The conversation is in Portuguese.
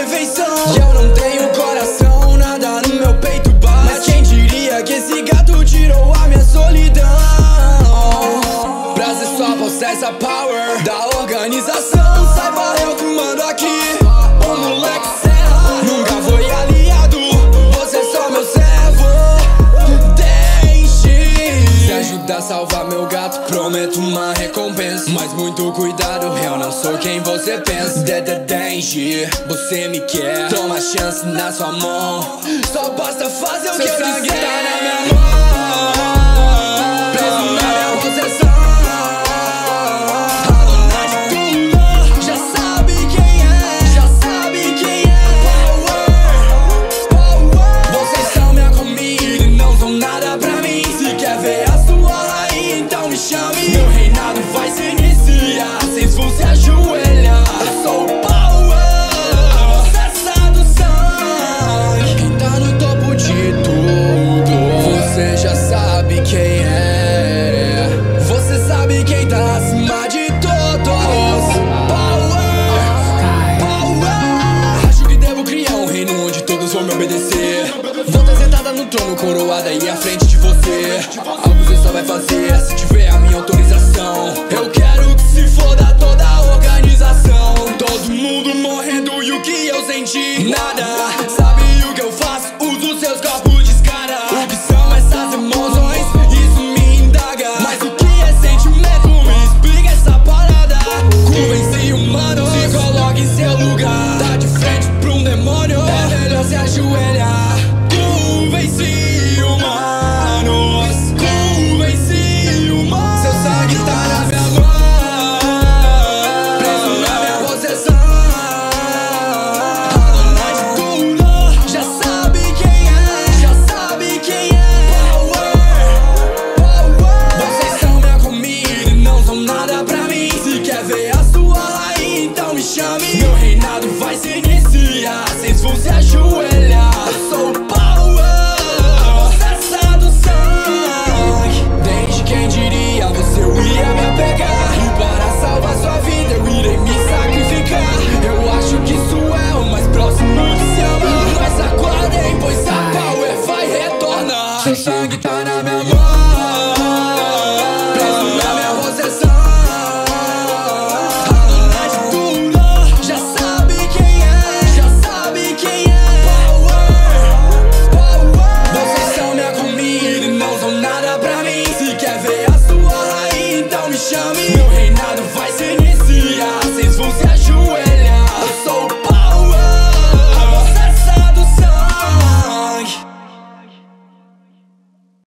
refeição. E eu não tenho coração, nada no meu peito bate. Mas quem diria que esse gato tirou a minha solidão? Pra ser só possessa power da organização. Saiba eu que mando aqui, o moleque serra. Nunca foi aliado, você é só meu servo. Deixe se ajudar a salvar meu gato, prometo uma recompensa. Mas muito cuidado, eu não sou quem você pensa. Dengue, você me quer, toma a chance na sua mão. Só basta fazer o que eu disser. Seu sangue tá na minha mão, preso na minha possessão. Meu reinado vai se iniciar, vocês vão se ajoelhar. Eu sou o power, a possessa do sangue. Quem tá no topo de tudo, você já sabe quem é. Você sabe quem tá acima de todos. Power, power. Acho que devo criar um reino onde todos vão me obedecer. Vou estar sentada no trono, coroada e à frente de você. Algo você só vai fazer se tiver a minha autorização. Eu quero que se foda toda a organização. Todo mundo morrendo e o que eu senti? Nada. Sabe o que eu faço? Uso seus corpos de escada. O que são essas emoções? Isso me indaga. Mas o que é sentimento? Me explica essa parada. Convenci humano, se coloque em seu lugar. Tá de frente pra um demônio, é melhor se ajoelhar. Convenci humanos, convenci humanos. Seu sangue tá na minha mão, preso na minha possessão. A dona de tudo já sabe quem é, já sabe quem é. Power, power. Vocês são minha comida e não são nada pra mim. Se quer ver a sua rainha, então me chame. Meu reinado vai se iniciar, vocês vão se ajoelhar.